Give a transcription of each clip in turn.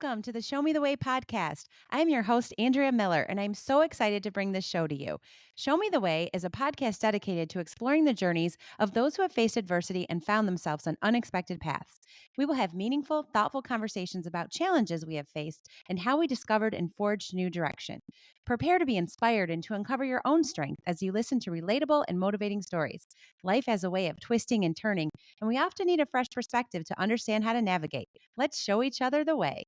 Welcome to the Show Me the Way podcast. I am your host, Andrea Miller, and I'm so excited to bring this show to you. Show Me the Way is a podcast dedicated to exploring the journeys of those who have faced adversity and found themselves on unexpected paths. We will have meaningful, thoughtful conversations about challenges we have faced and how we discovered and forged new direction. Prepare to be inspired and to uncover your own strength as you listen to relatable and motivating stories. Life has a way of twisting and turning, and we often need a fresh perspective to understand how to navigate. Let's show each other the way.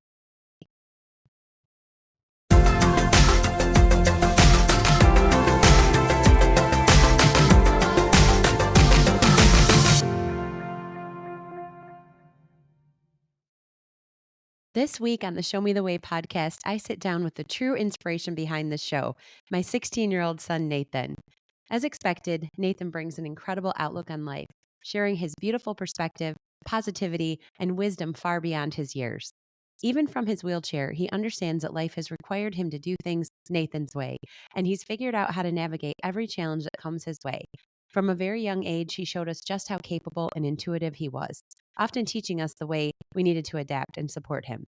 This week on the Show Me the Way podcast, I sit down with the true inspiration behind the show, my 16-year-old son, Nathan. As expected, Nathan brings an incredible outlook on life, sharing his beautiful perspective, positivity, and wisdom far beyond his years. Even from his wheelchair, he understands that life has required him to do things Nathan's way, and he's figured out how to navigate every challenge that comes his way. From a very young age, he showed us just how capable and intuitive he was, often teaching us the way we needed to adapt and support him.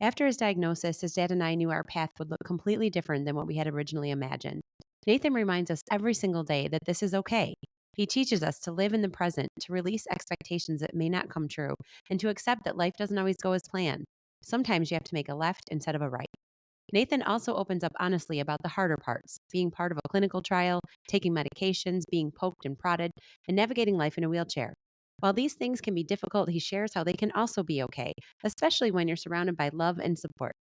After his diagnosis, his dad and I knew our path would look completely different than what we had originally imagined. Nathan reminds us every single day that this is okay. He teaches us to live in the present, to release expectations that may not come true, and to accept that life doesn't always go as planned. Sometimes you have to make a left instead of a right. Nathan also opens up honestly about the harder parts, being part of a clinical trial, taking medications, being poked and prodded, and navigating life in a wheelchair. While these things can be difficult, he shares how they can also be okay, especially when you're surrounded by love and support.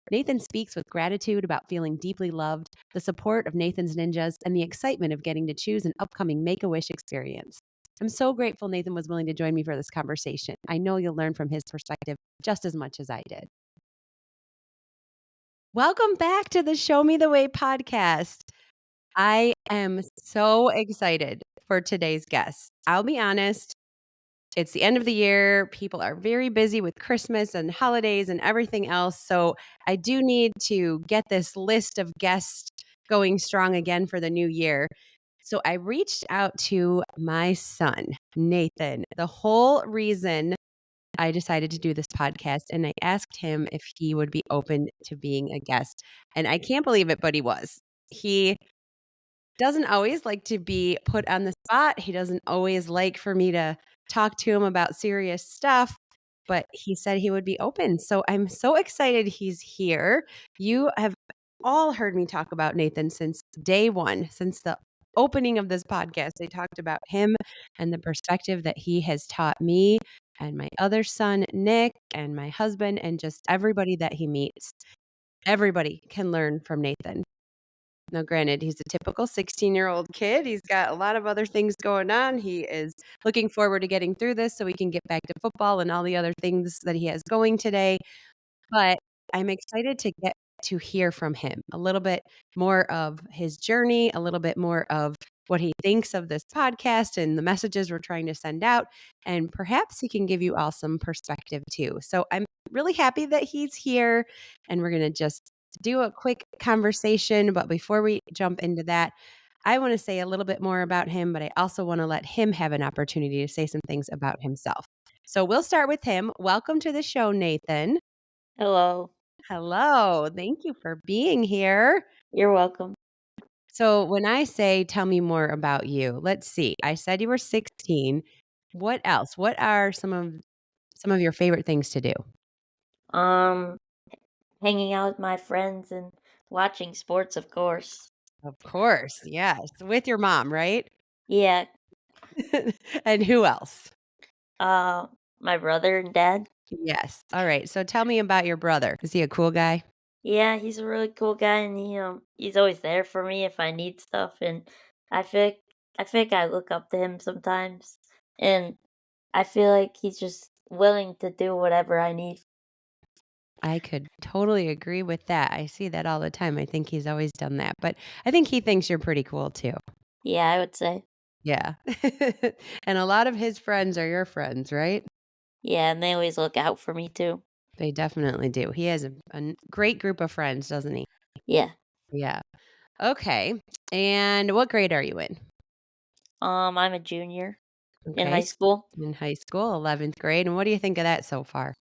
Nathan speaks with gratitude about feeling deeply loved, the support of Nathan's ninjas, and the excitement of getting to choose an upcoming Make-A-Wish experience. I'm so grateful Nathan was willing to join me for this conversation. I know you'll learn from his perspective just as much as I did. Welcome back to the Show Me the Way podcast. I am so excited for today's guest. I'll be honest, it's the end of the year. People are very busy with Christmas and holidays and everything else. So I do need to get this list of guests going strong again for the new year. So I reached out to my son, Nathan. The whole reason I decided to do this podcast, and I asked him if he would be open to being a guest. And I can't believe it, but he was. He doesn't always like to be put on the spot. He doesn't always like for me to talk to him about serious stuff, but he said he would be open. So I'm so excited he's here. You have all heard me talk about Nathan since day one, since the opening of this podcast. I talked about him and the perspective that he has taught me and my other son, Nick, and my husband, and just everybody that he meets. Everybody can learn from Nathan. Now, granted, he's a typical 16-year-old kid. He's got a lot of other things going on. He is looking forward to getting through this so we can get back to football and all the other things that he has going today. But I'm excited to get to hear from him a little bit more of his journey, a little bit more of what he thinks of this podcast and the messages we're trying to send out. And perhaps he can give you all some perspective too. So I'm really happy that he's here, and we're going to just do a quick conversation. But before we jump into that, I want to say a little bit more about him, but I also want to let him have an opportunity to say some things about himself. So we'll start with him. Welcome to the show, Nathan. Hello. Hello. Thank you for being here. You're welcome. So when I say tell me more about you, let's see. I said you were 16. What else? What are some of your favorite things to do? Um, Hanging out with my friends and watching sports, of course. Of course. Yes. With your mom, right? Yeah. And who else? Uh, my brother and dad. Yes. All right. So tell me about your brother. Is he a cool guy? Yeah, he's a really cool guy, and he's always there for me if I need stuff. And I feel like I look up to him sometimes, and I feel like he's just willing to do whatever I need. I could totally agree with that. I see that all the time. I think he's always done that. But I think he thinks you're pretty cool too. Yeah, I would say. Yeah. And a lot of his friends are your friends, right? Yeah, and they always look out for me too. They definitely do. He has a great group of friends, doesn't he? Yeah. Yeah. Okay. And what grade are you in? I'm a junior in Okay. high school. In high school, 11th grade. And what do you think of that so far?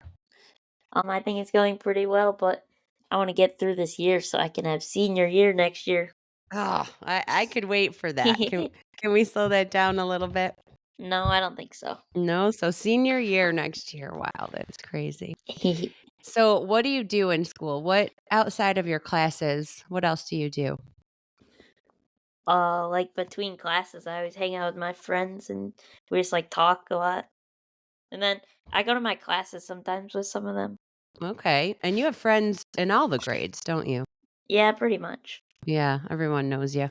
I think it's going pretty well, but I want to get through this year so I can have senior year next year. Oh, I could wait for that. Can we slow that down a little bit? No, I don't think so. No, so senior year next year. Wow, that's crazy. So, what do you do in school? What outside of your classes, what else do you do? Like between classes, I always hang out with my friends and we just like talk a lot. And then I go to my classes sometimes with some of them. Okay. And you have friends in all the grades, don't you? Yeah, pretty much. Yeah, everyone knows you.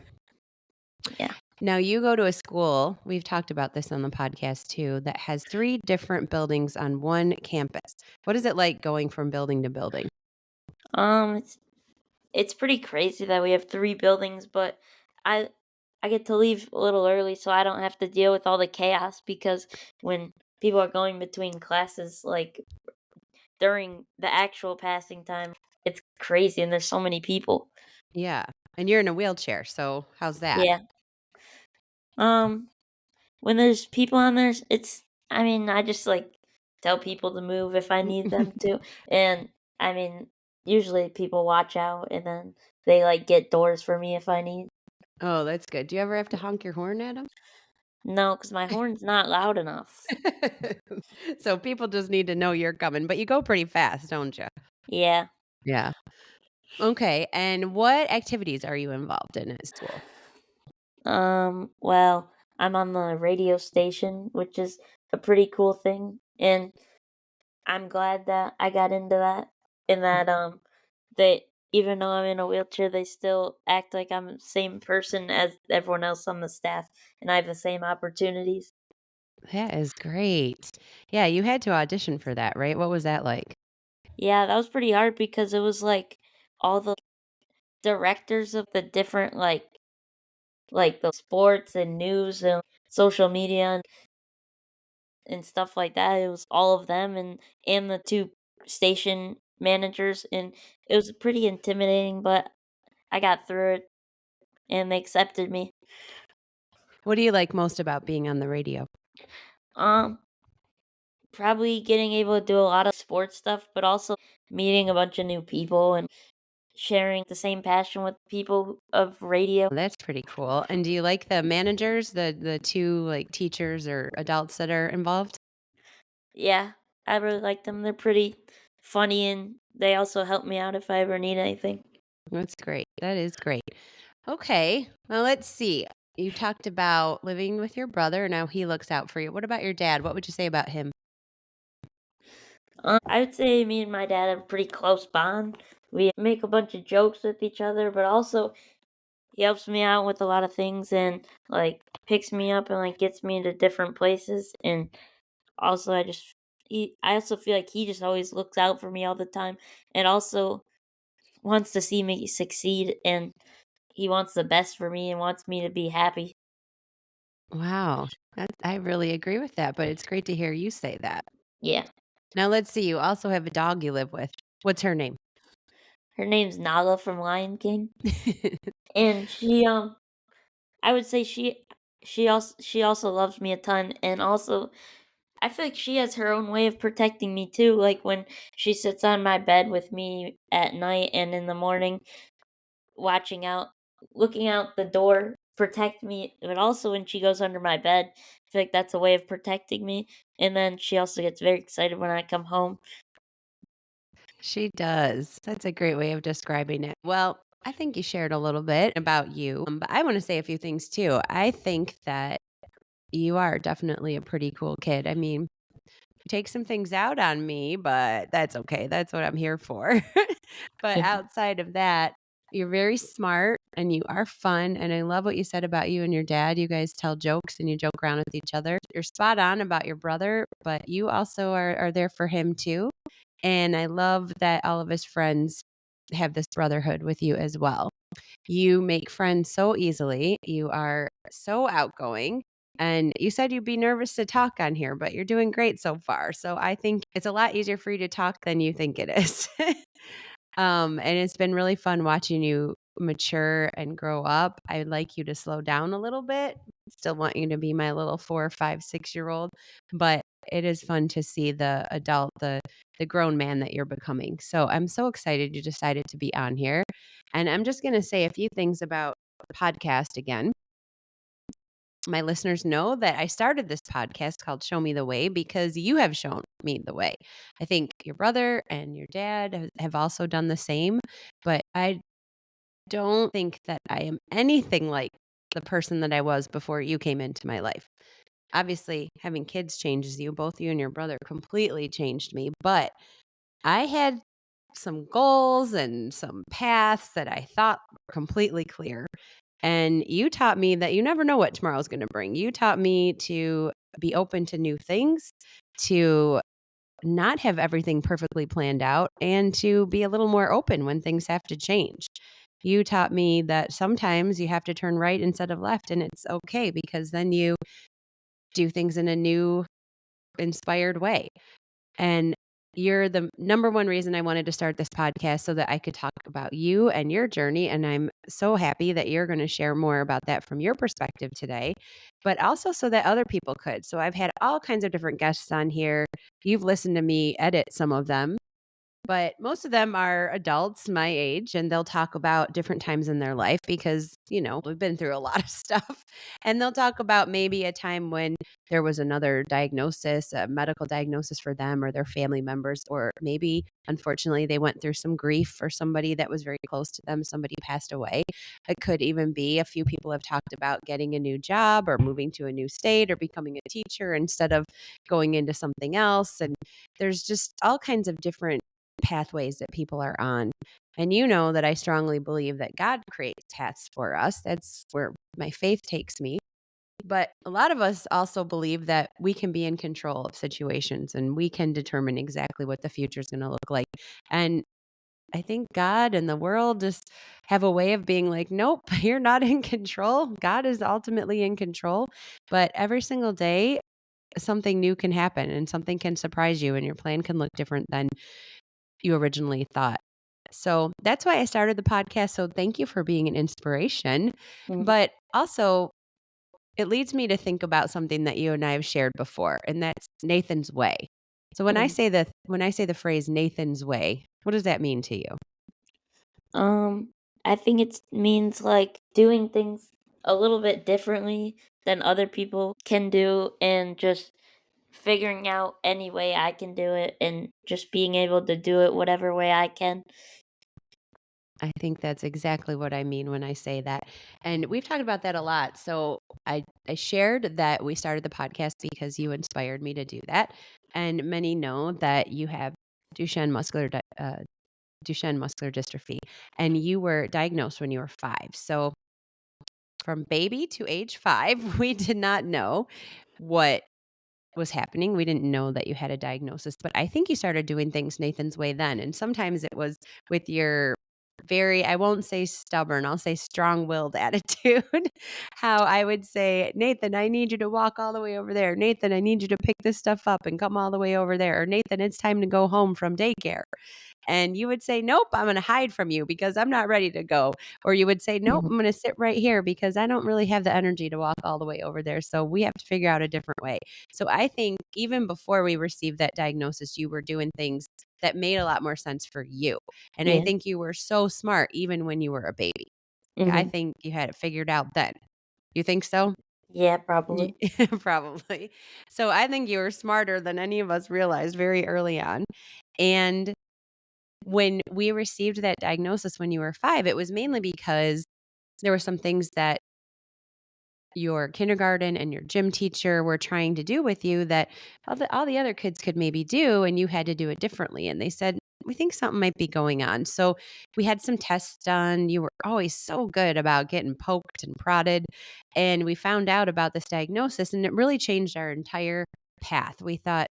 Yeah. Now, you go to a school, we've talked about this on the podcast too, that has 3 different buildings on one campus. What is it like going from building to building? It's pretty crazy that we have 3 buildings, but I I get to leave a little early so I don't have to deal with all the chaos because when people are going between classes, like, during the actual passing time, it's crazy and there's so many people. Yeah. And you're in a wheelchair, so how's that? Yeah. Um, when there's people on there, I mean, I just, like, tell people to move if I need them to, and, I mean, usually people watch out and then they, like, get doors for me if I need. Oh, that's good. Do you ever have to honk your horn at them? No, because my horn's not loud enough. So people just need to know you're coming, but you go pretty fast, don't you? Yeah. Yeah. Okay, and what activities are you involved in at school? Well, I'm on the radio station, which is a pretty cool thing, and I'm glad that I got into that and that, they even though I'm in a wheelchair, they still act like I'm the same person as everyone else on the staff, and I have the same opportunities. That is great. Yeah, you had to audition for that, right? What was that like? Yeah, that was pretty hard because it was, like, all the directors of the different, like, the sports and news and social media and stuff like that. It was all of them and the 2 station managers, and it was pretty intimidating, but I got through it, and they accepted me. What do you like most about being on the radio? Um, Probably getting able to do a lot of sports stuff, but also meeting a bunch of new people and sharing the same passion with people of radio. That's pretty cool. And do you like the managers, the 2, like, teachers or adults that are involved? Yeah, I really like them. They're pretty funny, and they also help me out if I ever need anything. That's great. That is great. Okay. Well, let's see. You talked about living with your brother and how he looks out for you. What about your dad? What would you say about him? I would say me and my dad have a pretty close bond. We make a bunch of jokes with each other, but also he helps me out with a lot of things and like picks me up and like gets me into different places. And also, I also feel like he just always looks out for me all the time, and also wants to see me succeed. And he wants the best for me and wants me to be happy. Wow. I really agree with that, but it's great to hear you say that. Yeah, Now let's see. You also have a dog you live with. What's her name? her name's Nala from Lion King, and I would say she also loves me a ton, and also I feel like she has her own way of protecting me too. Like when she sits on my bed with me at night and in the morning, watching out, looking out the door, protect me. But also when she goes under my bed, I feel like that's a way of protecting me. And then she also gets very excited when I come home. She does. That's a great way of describing it. Well, I think you shared a little bit about you, but I want to say a few things too. I think that you are definitely a pretty cool kid. I mean, you take some things out on me, but that's okay. That's what I'm here for. But outside of that, you're very smart and you are fun. And I love what you said about you and your dad. You guys tell jokes and you joke around with each other. You're spot on about your brother, but you also are there for him too. And I love that all of his friends have this brotherhood with you as well. You make friends so easily. You are so outgoing. And you said you'd be nervous to talk on here, but you're doing great so far. So I think it's a lot easier for you to talk than you think it is. And it's been really fun watching you mature and grow up. I'd like you to slow down a little bit. Still want you to be my little 4, 5, 6-year old, but it is fun to see the adult, the grown man that you're becoming. So I'm so excited you decided to be on here. And I'm just going to say a few things about the podcast again. My listeners know that I started this podcast called Show Me the Way because you have shown me the way. I think your brother and your dad have also done the same, but I don't think that I am anything like the person that I was before you came into my life. Obviously, having kids changes you. Both you and your brother completely changed me, but I had some goals and some paths that I thought were completely clear. And you taught me that you never know what tomorrow's going to bring. You taught me to be open to new things, to not have everything perfectly planned out, and to be a little more open when things have to change. You taught me that sometimes you have to turn right instead of left, and it's okay because then you do things in a new, inspired way. And you're the number one reason I wanted to start this podcast so that I could talk about you and your journey. And I'm so happy that you're going to share more about that from your perspective today, but also so that other people could. So I've had all kinds of different guests on here. You've listened to me edit some of them. But most of them are adults my age, and they'll talk about different times in their life because, we've been through a lot of stuff. And they'll talk about maybe a time when there was another diagnosis, a medical diagnosis for them or their family members, or maybe unfortunately they went through some grief for somebody that was very close to them, somebody passed away. It could even be a few people have talked about getting a new job or moving to a new state or becoming a teacher instead of going into something else. And there's just all kinds of different pathways that people are on. And you know that I strongly believe that God creates paths for us. That's where my faith takes me. But a lot of us also believe that we can be in control of situations and we can determine exactly what the future is going to look like. And I think God and the world just have a way of being like, nope, you're not in control. God is ultimately in control. But every single day, something new can happen and something can surprise you, and your plan can look different than you originally thought. So that's why I started the podcast. So thank you for being an inspiration. Mhm, But also, it leads me to think about something that you and I have shared before, and that's Nathan's way. So mhm. when I say the phrase Nathan's way, what does that mean to you? Um, I think it means, like, doing things a little bit differently than other people can do and just figuring out any way I can do it and just being able to do it whatever way I can. I think that's exactly what I mean when I say that. And we've talked about that a lot. So I shared that we started the podcast because you inspired me to do that. And many know that you have Duchenne muscular Duchenne muscular dystrophy, and you were diagnosed when you were 5. So from baby to age 5, we did not know what was happening. We didn't know that you had a diagnosis, but I think you started doing things Nathan's way then. And sometimes it was with your very, I won't say stubborn, I'll say strong willed attitude. How I would say, Nathan, I need you to walk all the way over there. Nathan, I need you to pick this stuff up and come all the way over there. Or Nathan, it's time to go home from daycare. And you would say, nope, I'm going to hide from you because I'm not ready to go. Or you would say, nope, Mhm, I'm going to sit right here because I don't really have the energy to walk all the way over there. So we have to figure out a different way. So I think even before we received that diagnosis, you were doing things that made a lot more sense for you. And I yeah, think you were so smart even when you were a baby. I mhm, think you had it figured out then. You think so? yeah, probably. Probably. So I think you were smarter than any of us realized very early on. And when we received that diagnosis when you were 5, it was mainly because there were some things that your kindergarten and your gym teacher were trying to do with you that all the other kids could maybe do, and you had to do it differently. And they said, "We think something might be going on." So we had some tests done. You were always so good about getting poked and prodded, and we found out about this diagnosis, and it really changed our entire path. We thought,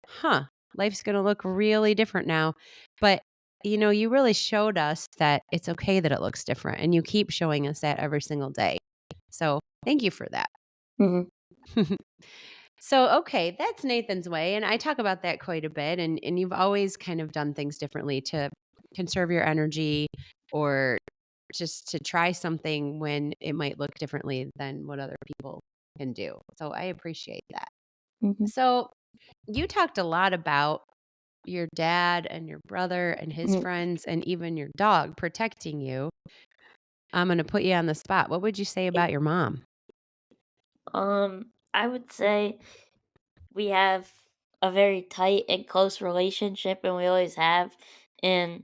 huh, life's going to look really different now. But, you really showed us that it's okay that it looks different. And you keep showing us that every single day. So thank you for that. Mhm, So, okay, that's Nathan's way. And I talk about that quite a bit. And you've always kind of done things differently to conserve your energy or just to try something when it might look differently than what other people can do. So I appreciate that. mhm, So You talked a lot about your dad and your brother and his Mhm. friends and even your dog protecting you. I'm gonna put you on the spot. What would you say about your mom? I would say we have a very tight and close relationship, and we always have. And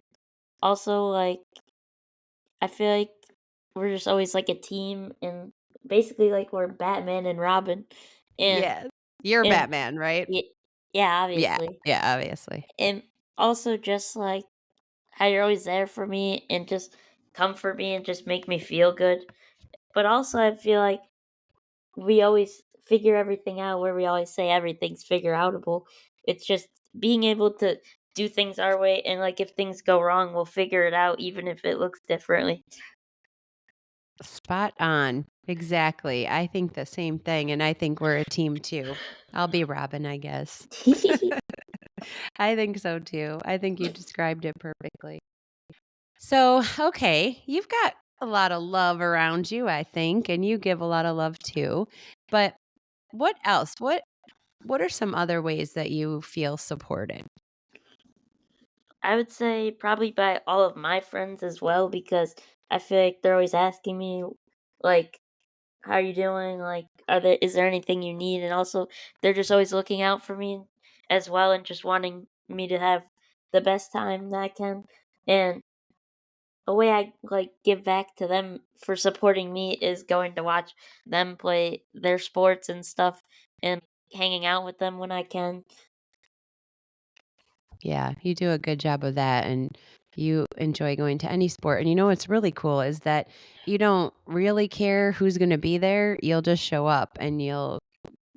also, like, I feel like we're just always like a team, and basically, like, we're Batman and Robin. And Yeah. You're and Batman, right? yeah, yeah, Yeah. obviously. Yeah, obviously. And also, just like how you're always there for me and just comfort me and just make me feel good. But also, I feel like we always figure everything out where we always say everything's figure outable. It's just being able to do things our way, and like if things go wrong, we'll figure it out even if it looks differently. Spot on. Exactly. I think the same thing, and I think we're a team too. I'll be Robin, I guess. I think so too. I think you described it perfectly. So, okay, you've got a lot of love around you, I think, and you give a lot of love too. But what else? What are some other ways that you feel supported? I would say probably by all of my friends as well, because I feel like they're always asking me like, how are you doing? Like, are there is there anything you need? And also, they're just always looking out for me as well, and just wanting me to have the best time that I can. And a way I like give back to them for supporting me is going to watch them play their sports and stuff, and hanging out with them when I can. Yeah, you do a good job of that and you enjoy going to any sport. And you know what's really cool is that you don't really care who's going to be there. You'll just show up and you'll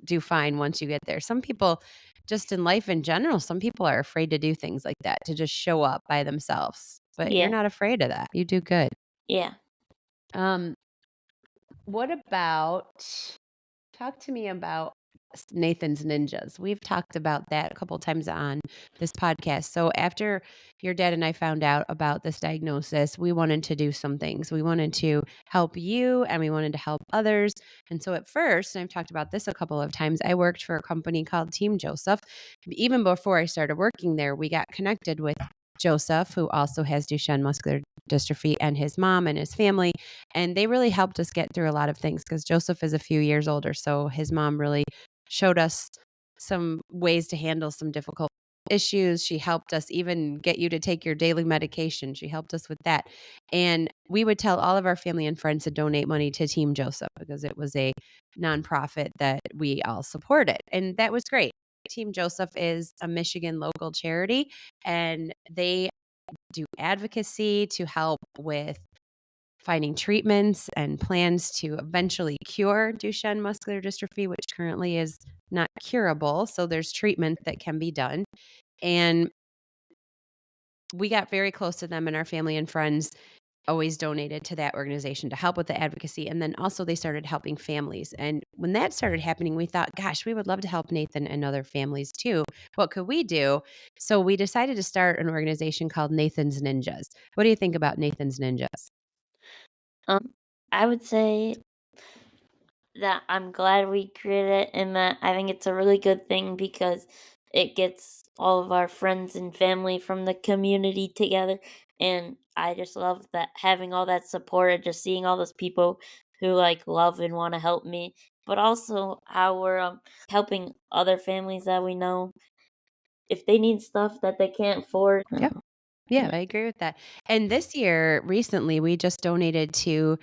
do fine once you get there. Some people just in life in general, some people are afraid to do things like that, to just show up by themselves. But you're Yeah, not afraid of that. You do good. yeah. Um what about talk to me about Nathan's Ninjas. We've talked about that a couple times on this podcast. So after your dad and I found out about this diagnosis, we wanted to do some things. We wanted to help you and we wanted to help others. And so at first, and I've talked about this a couple of times, I worked for a company called Team Joseph. Even before I started working there, we got connected with Joseph, who also has Duchenne muscular dystrophy, and his mom and his family. And they really helped us get through a lot of things because Joseph is a few years older. So his mom really showed us some ways to handle some difficult issues. She helped us even get you to take your daily medication. She helped us with that. And we would tell all of our family and friends to donate money to Team Joseph because it was a nonprofit that we all supported. And that was great. Team Joseph is a Michigan local charity and they do advocacy to help with finding treatments and plans to eventually cure Duchenne muscular dystrophy, which currently is not curable. So there's treatment that can be done. And we got very close to them, and our family and friends always donated to that organization to help with the advocacy. And then also they started helping families. And when that started happening, we thought, gosh, we would love to help Nathan and other families too. What could we do? So we decided to start an organization called Nathan's Ninjas. What do you think about Nathan's Ninjas? I would say that I'm glad we created it, and that I think it's a really good thing because it gets all of our friends and family from the community together. And I just love that, having all that support and just seeing all those people who like love and want to help me, but also how we're helping other families that we know if they need stuff that they can't afford. Yep. Yeah, I agree with that. And this year, recently, we just donated to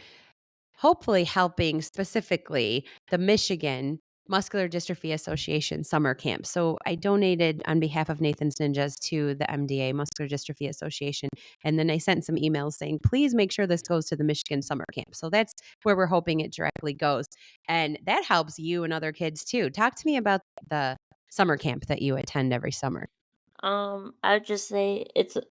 hopefully helping specifically the Michigan Muscular Dystrophy Association summer camp. So I donated on behalf of Nathan's Ninjas to the MDA Muscular Dystrophy Association. And then I sent some emails saying, please make sure this goes to the Michigan summer camp. So that's where we're hoping it directly goes. And that helps you and other kids too. Talk to me about the summer camp that you attend every summer. I would just say it's a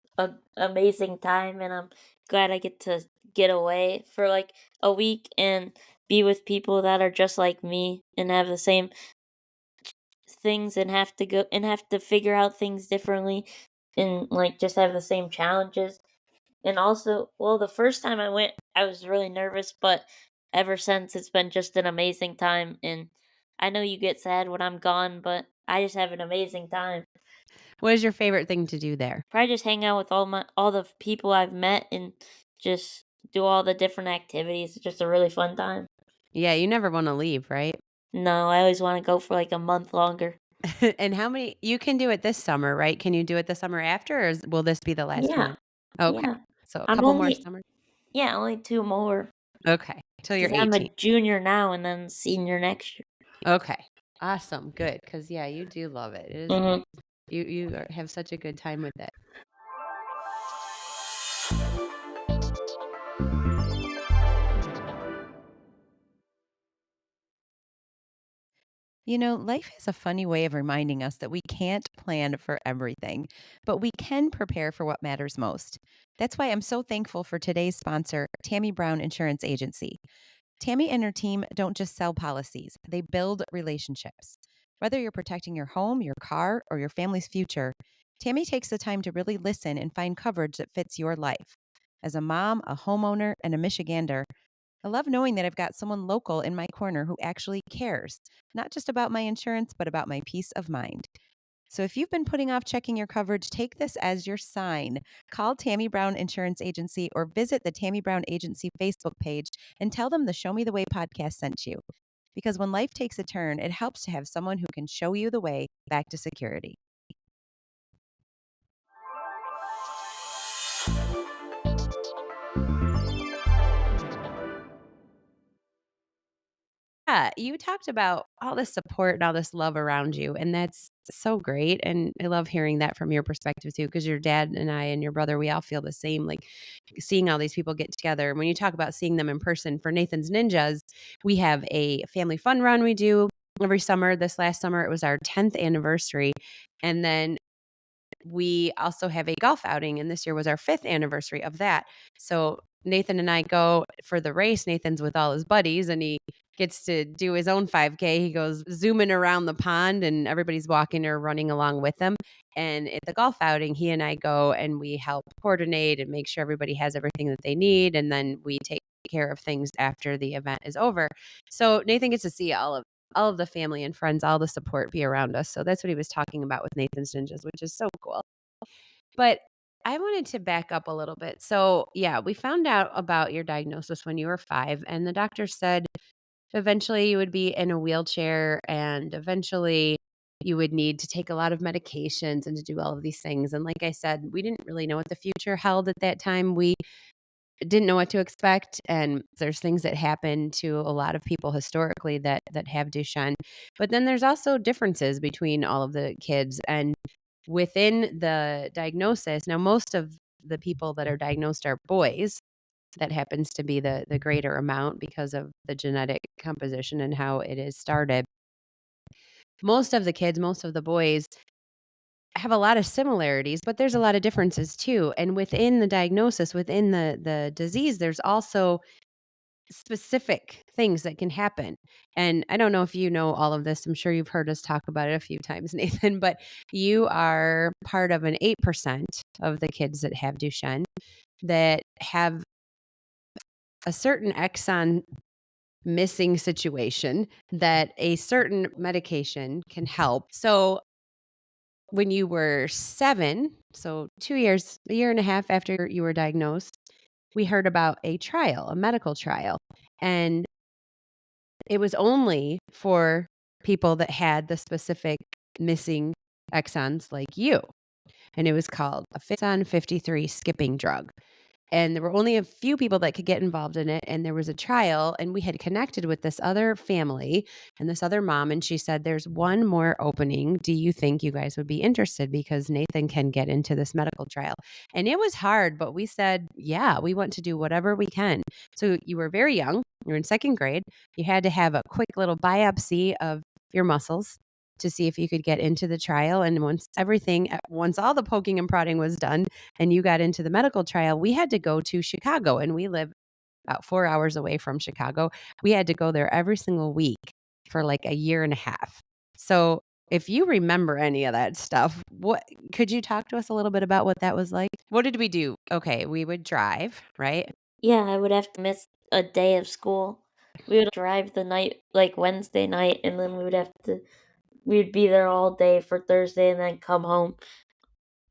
amazing time, and I'm glad I get to get away for like a week and be with people that are just like me and have the same things, and have to figure out things differently, and like just have the same challenges. And also, well, the first time I went, I was really nervous, but ever since it's been just an amazing time. And I know you get sad when I'm gone, but I just have an amazing time. What is your favorite thing to do there? Probably just hang out with all the people I've met and just do all the different activities. It's just a really fun time. Yeah, you never wanna leave, right? No, I always wanna go for, like, a month longer. And how many you can do it this summer, right? Can you do it the summer after, or will this be the last Yeah, one? Okay, yeah. so a I'm couple more only summers. yeah, only 2 more Okay, till you're because 'cause I'm a 18. junior now and then senior next year. Okay, awesome, good. Because yeah, you do love it. It is Mhm. have such a good time with it. You know, life has a funny way of reminding us that we can't plan for everything, but we can prepare for what matters most. That's why I'm so thankful for today's sponsor, Tammy Brown Insurance Agency. Tammy and her team don't just sell policies, they build relationships. Whether you're protecting your home, your car, or your family's future, Tammy takes the time to really listen and find coverage that fits your life. As a mom, a homeowner, and a Michigander, I love knowing that I've got someone local in my corner who actually cares, not just about my insurance, but about my peace of mind. So if you've been putting off checking your coverage, take this as your sign. Call Tammy Brown Insurance Agency or visit the Tammy Brown Agency Facebook page and tell them the Show Me the Way podcast sent you. Because when life takes a turn, it helps to have someone who can show you the way back to security. Yeah, you talked about all this support and all this love around you, and that's so great, and I love hearing that from your perspective too, because your dad and I and your brother, we all feel the same, like, seeing all these people get together. When you talk about seeing them in person, for Nathan's Ninjas, we have a family fun run we do every summer. This last summer, it was our 10th anniversary, and then we also have a golf outing, and this year was our 5th anniversary of that. So Nathan and I go for the race. Nathan's with all his buddies, and he gets to do his own 5K. He goes zooming around the pond, and everybody's walking or running along with him. And at the golf outing, he and I go and we help coordinate and make sure everybody has everything that they need. And then we take care of things after the event is over. So Nathan gets to see all of the family and friends, all the support be around us. So that's what he was talking about with Nathan's Ninjas, which is so cool. But I wanted to back up a little bit. So, yeah, we found out about your diagnosis when you were 5, and the doctor said eventually you would be in a wheelchair and eventually you would need to take a lot of medications and to do all of these things. And like I said, we didn't really know what the future held at that time. We didn't know what to expect, and there's things that happen to a lot of people historically that have Duchenne. But then there's also differences between all of the kids and within the diagnosis. Now, most of the people that are diagnosed are boys. That happens to be the greater amount because of the genetic composition and how it is started. Most of the kids, most of the boys have a lot of similarities, but there's a lot of differences too. And within the diagnosis, within the disease, there's also specific things that can happen. And I don't know if you know all of this. I'm sure you've heard us talk about it a few times, Nathan, but you are part of an 8% of the kids that have Duchenne that have a certain exon missing situation that a certain medication can help. So when you were 7, so 2 years, a year and a half after you were diagnosed, we heard about a trial, a medical trial. And it was only for people that had the specific missing exons like you, and it was called a exon 53 skipping drug. And there were only a few people that could get involved in it, and there was a trial, and we had connected with this other family and this other mom, and she said, "There's one more opening. Do you think you guys would be interested? Because Nathan can get into this medical trial." And it was hard, but we said, "Yeah, we want to do whatever we can." So you were very young. You were in 2nd grade. You had to have a quick little biopsy of your muscles to see if you could get into the trial. And once all the poking and prodding was done, and you got into the medical trial, we had to go to Chicago, and we live about 4 hours away from Chicago. We had to go there every single week for like a year and a half. So, if you remember any of that stuff, what could you talk to us a little bit about what that was like? What did we do? Okay, we would drive, right? Yeah, I would have to miss a day of school. We would drive the night like, Wednesday night, and then we would have to we'd be there all day for Thursday and then come home.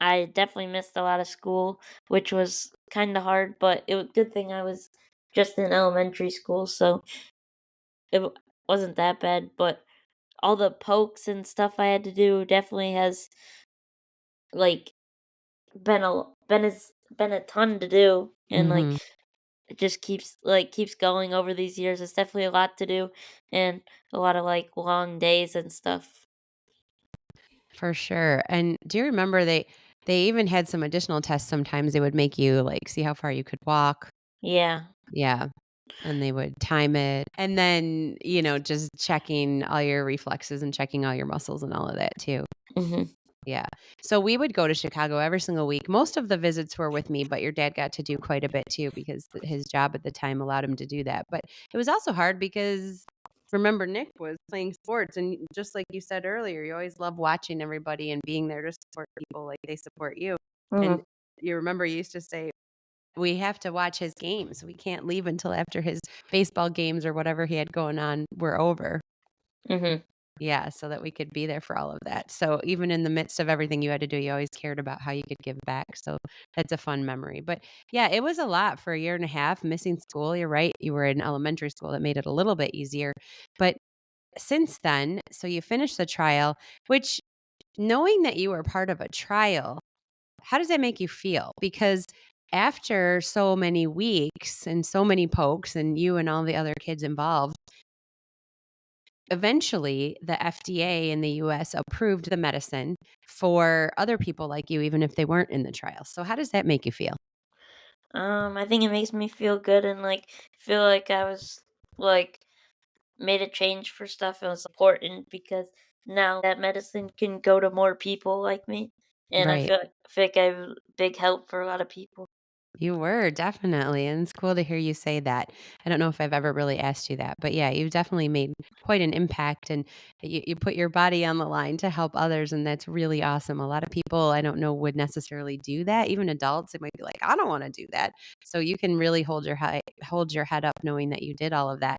I definitely missed a lot of school, which was kind of hard, but it was good thing I was just in elementary school, so it wasn't that bad. But all the pokes and stuff I had to do definitely has like been a ton to do, and like Mhm. it just keeps going over these years. It's definitely a lot to do, and a lot of like long days and stuff. For sure. And do you remember they even had some additional tests sometimes they would make you, like, see how far you could walk? Yeah. Yeah, and they would time it, and then, just checking all your reflexes and checking all your muscles and all of that too. Mhm. Yeah. So we would go to Chicago every single week. Most of the visits were with me, but your dad got to do quite a bit too because his job at the time allowed him to do that. But it was also hard because remember Nick was playing sports and just like you said earlier, you always love watching everybody and being there to support people like they support you. And Mhm. you remember you used to say we have to watch his games. We can't leave until after his baseball games or whatever he had going on were over. Mhm. Yeah, so that we could be there for all of that. So even in the midst of everything you had to do, you always cared about how you could give back. So that's a fun memory. But yeah, it was a lot for a year and a half missing school. You're right. You were in elementary school. That made it a little bit easier. But since then, so you finished the trial, which knowing that you were part of a trial, how does that make you feel? Because after so many weeks and so many pokes and you and all the other kids involved, eventually, the FDA in the US approved the medicine for other people like you, even if they weren't in the trial. So, how does that make you feel? I think it makes me feel good and like feel like I was like made a change for stuff. It was important because now that medicine can go to more people like me, and Right. I feel like I have big help for a lot of people. You were definitely. And it's cool to hear you say that. I don't know if I've ever really asked you that, but yeah, you've definitely made quite an impact and you put your body on the line to help others. And that's really awesome. A lot of people I don't know would necessarily do that. Even adults, it might be like, I don't want to do that. So you can really hold your head up knowing that you did all of that.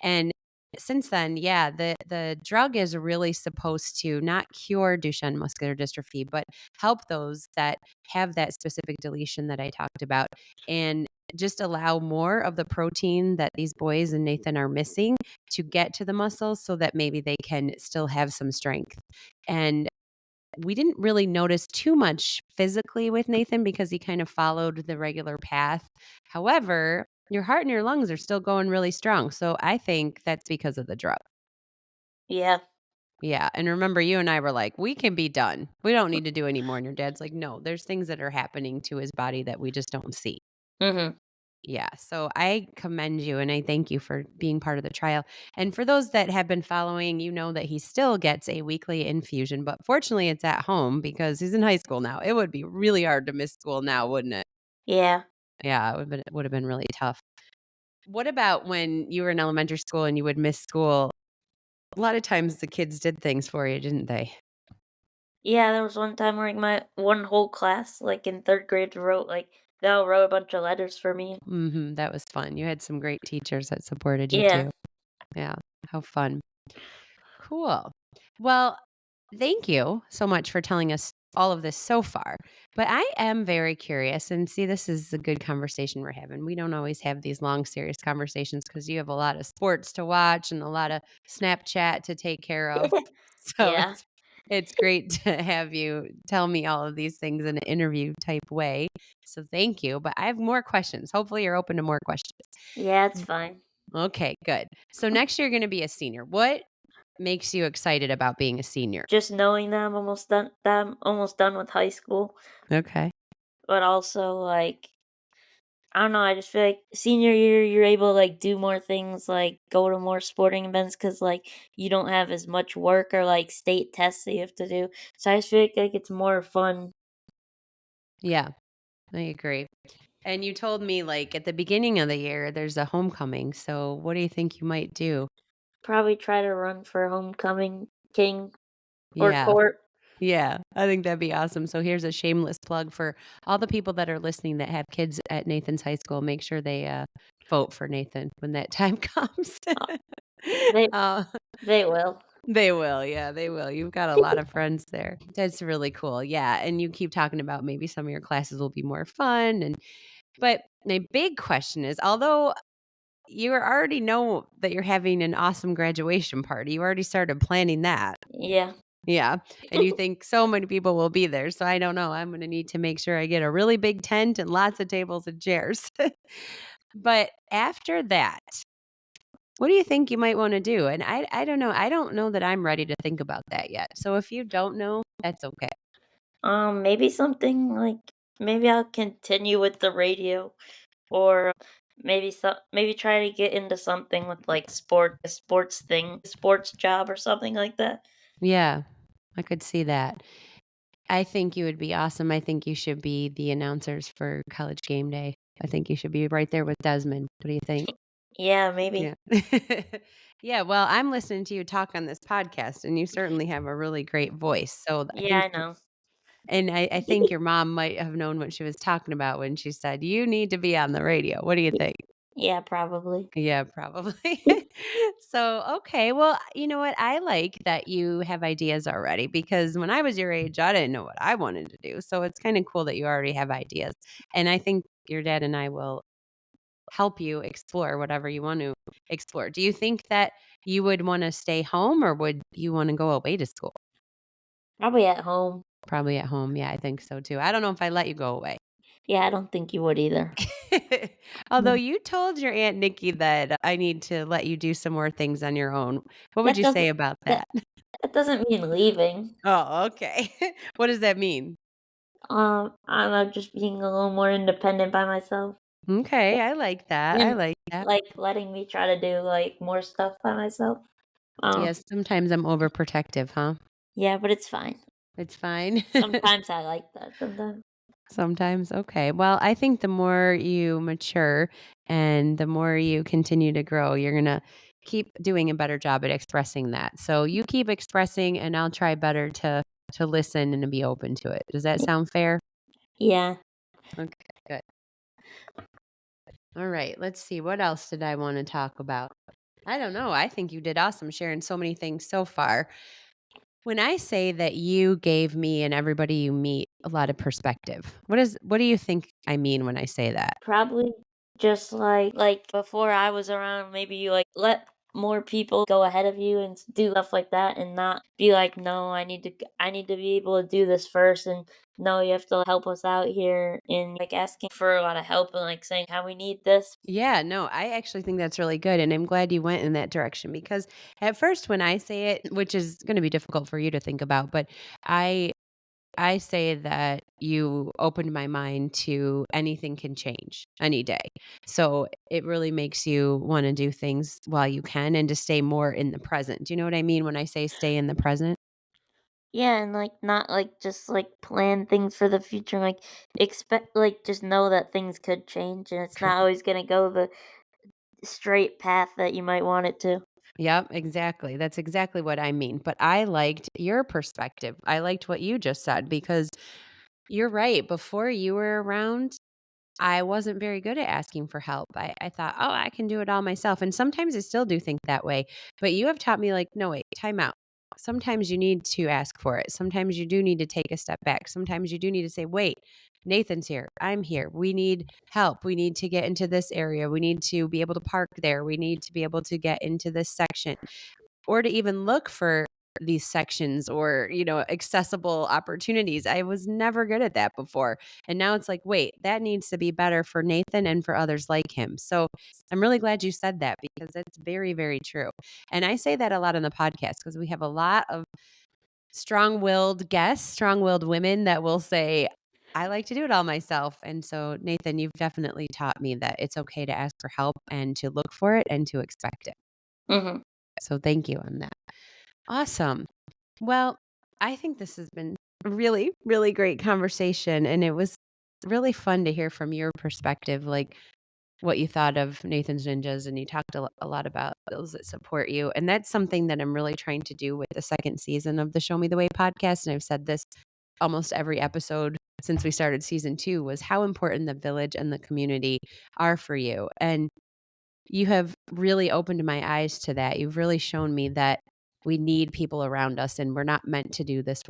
And since then, yeah, the drug is really supposed to not cure Duchenne muscular dystrophy, but help those that have that specific deletion that I talked about and just allow more of the protein that these boys and Nathan are missing to get to the muscles so that maybe they can still have some strength. And we didn't really notice too much physically with Nathan because he kind of followed the regular path. However, your heart and your lungs are still going really strong. So I think that's because of the drug. Yeah. Yeah, and remember you and I were like, "We can be done. We don't need to do any more." And your dad's like, "No, there's things that are happening to his body that we just don't see." Mhm. Yeah, so I commend you and I thank you for being part of the trial. And for those that have been following, you know that he still gets a weekly infusion, but fortunately it's at home because he's in high school now. It would be really hard to miss school now, wouldn't it? Yeah. Yeah, it would have been really tough. What about when you were in elementary school and you would miss school? A lot of times the kids did things for you, didn't they? Yeah, there was one time where like my one whole class, like in third grade, they all wrote a bunch of letters for me. Mhm, that was fun. You had some great teachers that supported you Yeah. too. Yeah, how fun. Cool. Well, thank you so much for telling us all of this so far. But I am very curious and see this is a good conversation we're having. We don't always have these long serious conversations cuz you have a lot of sports to watch and a lot of Snapchat to take care of. So Yeah. it's great to have you tell me all of these things in an interview type way. So thank you, but I have more questions. Hopefully you're open to more questions. Yeah, it's fine. Okay, good. So next year you're going to be a senior. What makes you excited about being a senior? Just knowing that I'm almost done with high school, Okay. but also like I don't know, I just feel like senior year you're able to like do more things, like go to more sporting events because like you don't have as much work or like state tests that you have to do. So I just feel like it's more fun. Yeah, I agree. And you told me like at the beginning of the year there's a homecoming. So what do you think you might do? Probably try to run for homecoming king or Yeah. court. Yeah, I think that'd be awesome. So here's a shameless plug for all the people that are listening that have kids at Nathan's high school. Make sure they vote for Nathan when that time comes. Uh, They uh, they will. They will, yeah, they will. You've got a lot of friends there. That's really cool, yeah, and you keep talking about maybe some of your classes will be more fun but my big question is, although you already know that you're having an awesome graduation party, you already started planning that. Yeah. Yeah, and you think so many people will be there, so I don't know, I'm gonna need to make sure I get a really big tent and lots of tables and chairs. But after that, what do you think you might wanna do? And I don't know, I don't know that I'm ready to think about that yet, so if you don't know, that's okay. Maybe something like maybe I'll continue with the radio, or maybe try to get into something with like a sports thing, sports job or something like that. Yeah, I could see that. I think you would be awesome. I think you should be the announcers for College Game Day. I think you should be right there with Desmond. What do you think? Yeah, maybe. Yeah. Yeah, well, I'm listening to you talk on this podcast, and you certainly have a really great voice, so I Yeah, think I know. I think your mom might have known what she was talking about when she said, "You need to be on the radio." What do you think? Yeah, probably. Yeah, probably. So, okay, well, you know what? I like that you have ideas already because when I was your age, I didn't know what I wanted to do. So it's kind of cool that you already have ideas. And I think your dad and I will help you explore whatever you want to explore. Do you think that you would want to stay home or would you want to go away to school? Probably at home. Probably at home. Yeah, I think so too. I don't know if I let you go away. Yeah, I don't think you would either. Although Mm. you told your Aunt Nikki that I need to let you do some more things on your own. What would That you say doesn't about that that? that doesn't mean leaving. Oh, okay. What does that mean? I don't know, just being a little more independent by myself. Okay, I like that. I And like that. like letting me try to do like more stuff by myself. Um, Yes, sometimes I'm overprotective, huh? yeah, but it's fine. It's fine. Sometimes I like that. Sometimes. Sometimes, okay. Well, I think the more you mature and the more you continue to grow, you're gonna keep doing a better job at expressing that. So you keep expressing and I'll try better to listen and to be open to it. Does that sound fair? Yeah. Okay, good. All right, let's see. What else did I want to talk about? I don't know. I think you did awesome sharing so many things so far. When I say that you gave me and everybody you meet a lot of perspective, what do you think I mean when I say that? Probably just like before I was around, maybe you like let more people go ahead of you and do stuff like that, and not be like, no, I need to be able to do this first, and no, you have to help us out here, and like asking for a lot of help and like saying how we need this. Yeah, no, I actually think that's really good. And I'm glad you went in that direction because at first, when I say it, which is going to be difficult for you to think about, but I I say that you opened my mind to anything can change any day. So it really makes you want to do things while you can and to stay more in the present. Do you know what I mean when I say stay in the present? Yeah, and like not like just like plan things for the future, like expect like just know that things could change and it's not always gonna go the straight path that you might want it to. Yep, exactly. That's exactly what I mean. But I liked your perspective. I liked what you just said because you're right. Before you were around, I wasn't very good at asking for help. I thought, oh, I can do it all myself. And sometimes I still do think that way. But you have taught me, like, no, wait, time out. Sometimes you need to ask for it. Sometimes you do need to take a step back. Sometimes you do need to say, wait, Nathan's here. I'm here. We need help. We need to get into this area. We need to be able to park there. We need to be able to get into this section or to even look for these sections or, accessible opportunities. I was never good at that before. And now it's like, wait, that needs to be better for Nathan and for others like him. So I'm really glad you said that because it's very, very true. And I say that a lot on the podcast because we have a lot of strong willed guests, strong willed women that will say, I like to do it all myself. And so, Nathan, you've definitely taught me that it's okay to ask for help and to look for it and to expect it. Mhm. So, thank you on that. Awesome. Well, I think this has been a really, really great conversation. And it was really fun to hear from your perspective, like what you thought of Nathan's Ninjas. And you talked a lot about those that support you. And that's something that I'm really trying to do with the second season of the Show Me the Way podcast. And I've said this almost every episode since we started season 2 was how important the village and the community are for you. And you have really opened my eyes to that. You've really shown me that we need people around us, and we're not meant to do this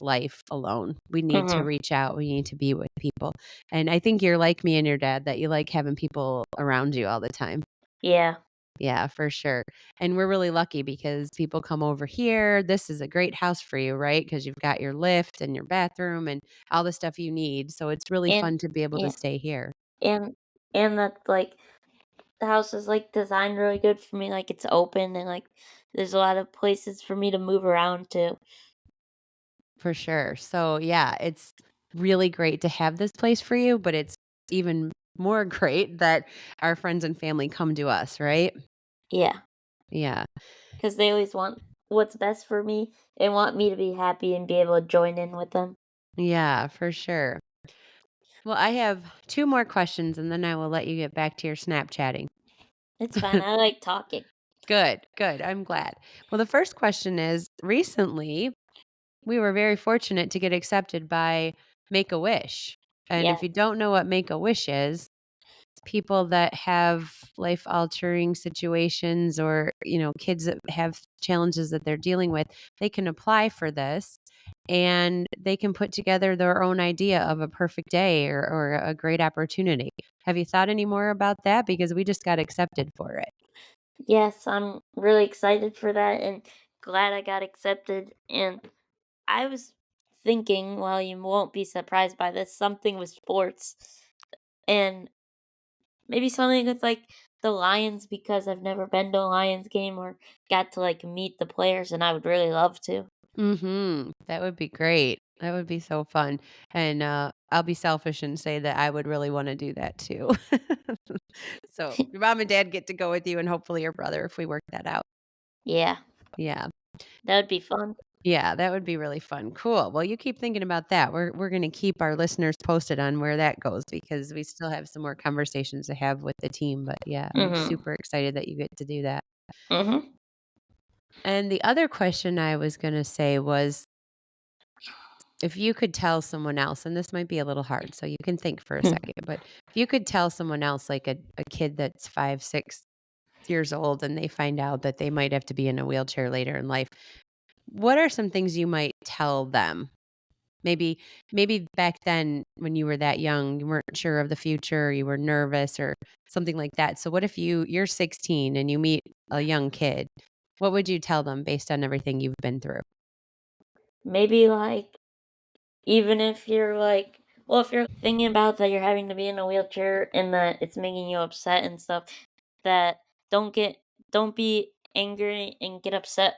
life alone. We need to Mhm. reach out. We need to be with people. And I think you're like me and your dad, that you like having people around you all the time. Yeah. Yeah, for sure. And we're really lucky because people come over here. This is a great house for you, right? Because you've got your lift and your bathroom and all the stuff you need. So it's really And fun to be able to yeah, stay here. and and that like the house is like designed really good for me. Like it's open and like there's a lot of places for me to move around to. For sure. So, yeah, it's really great to have this place for you, but it's even more great that our friends and family come to us, right? Yeah, Yeah. because they always want what's best for me and want me to be happy and be able to join in with them. Yeah, for sure. Well, I have two more questions and then I will let you get back to your Snapchatting. It's fine. I like talking. Good, good. I'm glad. Well, the first question is recently we were very fortunate to get accepted by Make a Wish. And Yeah. if you don't know what Make a Wish is, people that have life altering situations or, kids that have challenges that they're dealing with, they can apply for this and they can put together their own idea of a perfect day or a great opportunity. Have you thought any more about that? Because we just got accepted for it. Yes, I'm really excited for that and glad I got accepted. And I was thinking, well, you won't be surprised by this, something with sports and maybe something with like the Lions because I've never been to a Lions game or got to like meet the players and I would really love to. That would be great. That would be so fun. And I'll be selfish and say that I would really want to do that too. So your mom and dad get to go with you and hopefully your brother if we work that out. Yeah, Yeah. that would be fun. Yeah, that would be really fun. Cool. Well, you keep thinking about that. We're going to keep our listeners posted on where that goes because we still have some more conversations to have with the team. But yeah, I'm Mhm. super excited that you get to do that. Mhm. And the other question I was going to say was if you could tell someone else, and this might be a little hard, so you can think for a second, but if you could tell someone else, like a kid that's 5, 6 years old, and they find out that they might have to be in a wheelchair later in life, what are some things you might tell them? Maybe back then when you were that young, you weren't sure of the future, you were nervous or something like that. So what if you're 16 and you meet a young kid? What would you tell them based on everything you've been through? Maybe like even if you're like well, if you're thinking about that you're having to be in a wheelchair and that it's making you upset and stuff, that don't get don't be angry and get upset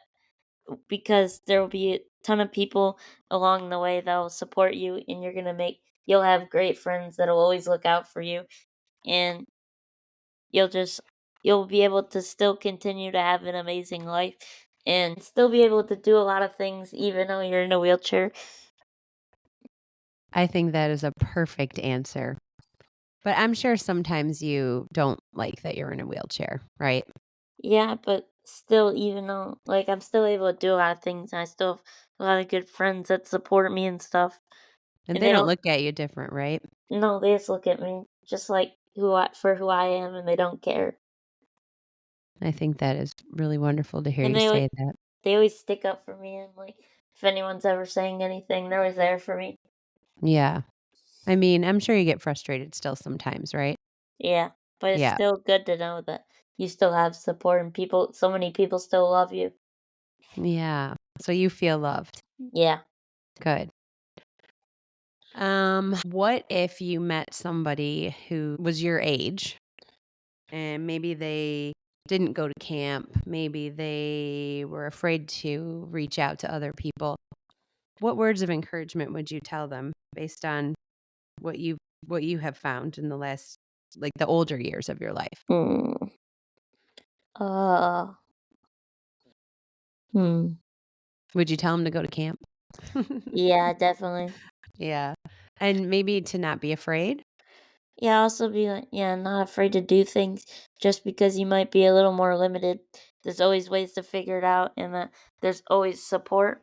because there will be a ton of people along the way that will support you and you'll have great friends that'll always look out for you and you'll just you'll be able to still continue to have an amazing life and still be able to do a lot of things even though you're in a wheelchair. I think that is a perfect answer. But I'm sure sometimes you don't like that you're in a wheelchair, right? Yeah, but still, even though, like, I'm still able to do a lot of things, and I still have a lot of good friends that support me and stuff. And And they they don't don't, look at you different, right? no, they just look at me just like who I am, and they don't care. I think that is really wonderful to hear And you say that. they always stick up for me, and like, if anyone's ever saying anything, they're always there for me. Yeah. I mean, I'm sure you get frustrated still sometimes, right? Yeah, but it's Yeah. still good to know that you still have support and so many people still love you. Yeah. So you feel loved. Yeah. Good. What if you met somebody who was your age and maybe they didn't go to camp, maybe they were afraid to reach out to other people? What words of encouragement would you tell them based on what you what you have found in the last like the older years of your life? Mm. Uh. Hmm. Would you tell them to go to camp? Yeah, definitely. Yeah. And maybe to not be afraid? Yeah, also be like, yeah, not afraid to do things just because you might be a little more limited. There's always ways to figure it out, and that there's always support.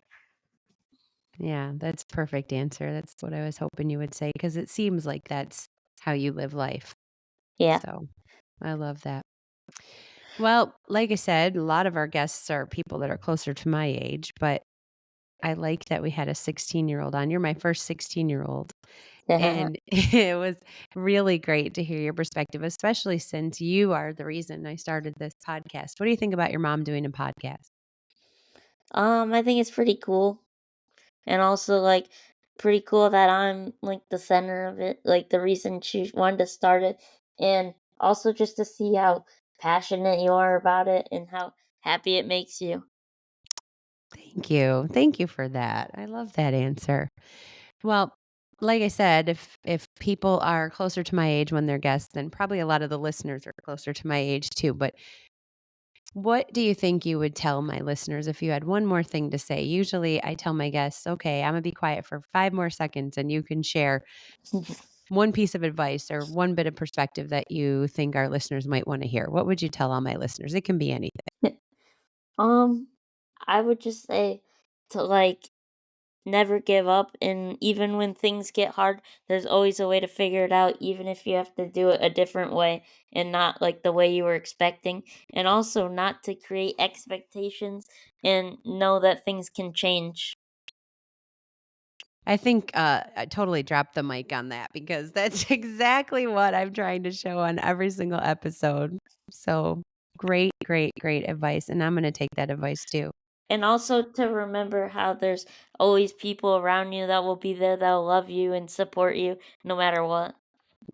Yeah, that's perfect answer. That's what I was hoping you would say because it seems like that's how you live life. Yeah. So, I love that. Well, like I said, a lot of our guests are people that are closer to my age, but I like that we had a 16-year-old on. You're my first 16-year-old, Yeah. and it was really great to hear your perspective, especially since you are the reason I started this podcast. What do you think about your mom doing a podcast? I think it's pretty cool. And also, like, pretty cool that I'm like the center of it, like the reason she wanted to start it. And also just to see how passionate you are about it and how happy it makes you. Thank you. Thank you for that. I love that answer. Well, like I said, if people are closer to my age when they're guests, then probably a lot of the listeners are closer to my age too. But what do you think you would tell my listeners if you had one more thing to say? Usually I tell my guests, okay, I'm going to be quiet for 5 more seconds and you can share one piece of advice or one bit of perspective that you think our listeners might want to hear. What would you tell all my listeners? It can be anything. um I would just say to like never give up, and even when things get hard, there's always a way to figure it out, even if you have to do it a different way and not like the way you were expecting. And also not to create expectations and know that things can change. I think I totally dropped the mic on that because that's exactly what I'm trying to show on every single episode. So great, great, great advice. And I'm going to take that advice too, And also to remember how there's always people around you that will be there, that'll love you and support you no matter what.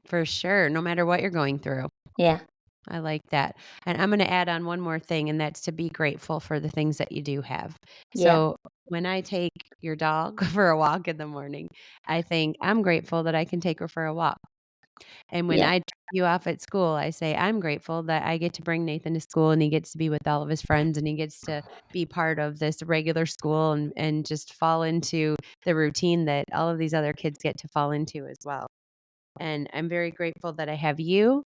for sure, no matter what you're going through. Yeah. I like that. And I'm going to add on one more thing, and that's to be grateful for the things that you do have. Yeah. So when I take your dog for a walk in the morning, I think I'm grateful that I can take her for a walk. And when Yeah. I drop you off at school, I say, I'm grateful that I get to bring Nathan to school and he gets to be with all of his friends and he gets to be part of this regular school and just fall into the routine that all of these other kids get to fall into as well. And I'm very grateful that I have you.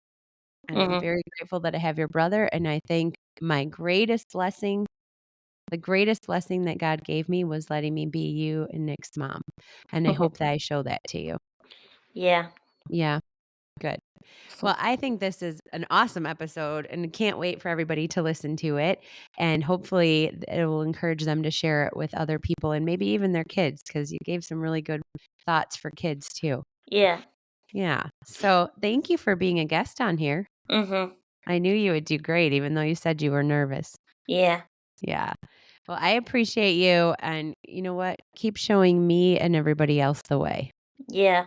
And I'm Mhm. very grateful that I have your brother. And I think my greatest blessing, the greatest blessing that God gave me was letting me be you and Nick's mom. And I hope that I show that to you. Yeah. Yeah, good. Well, I think this is an awesome episode and can't wait for everybody to listen to it. And hopefully it will encourage them to share it with other people and maybe even their kids because you gave some really good thoughts for kids too. Yeah. Yeah. So thank you for being a guest on here. Mhm. I knew you would do great, even though you said you were nervous. Yeah. Yeah. Well, I appreciate you. And you know what? Keep showing me and everybody else the way. Yeah.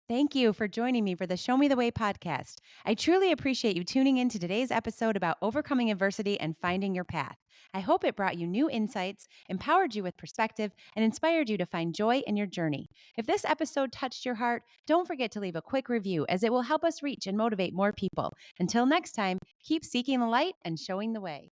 Thank you for joining me for the Show Me the Way podcast. I truly appreciate you tuning in to today's episode about overcoming adversity and finding your path. I hope it brought you new insights, empowered you with perspective, and inspired you to find joy in your journey. If this episode touched your heart, don't forget to leave a quick review as it will help us reach and motivate more people. Until next time, keep seeking the light and showing the way.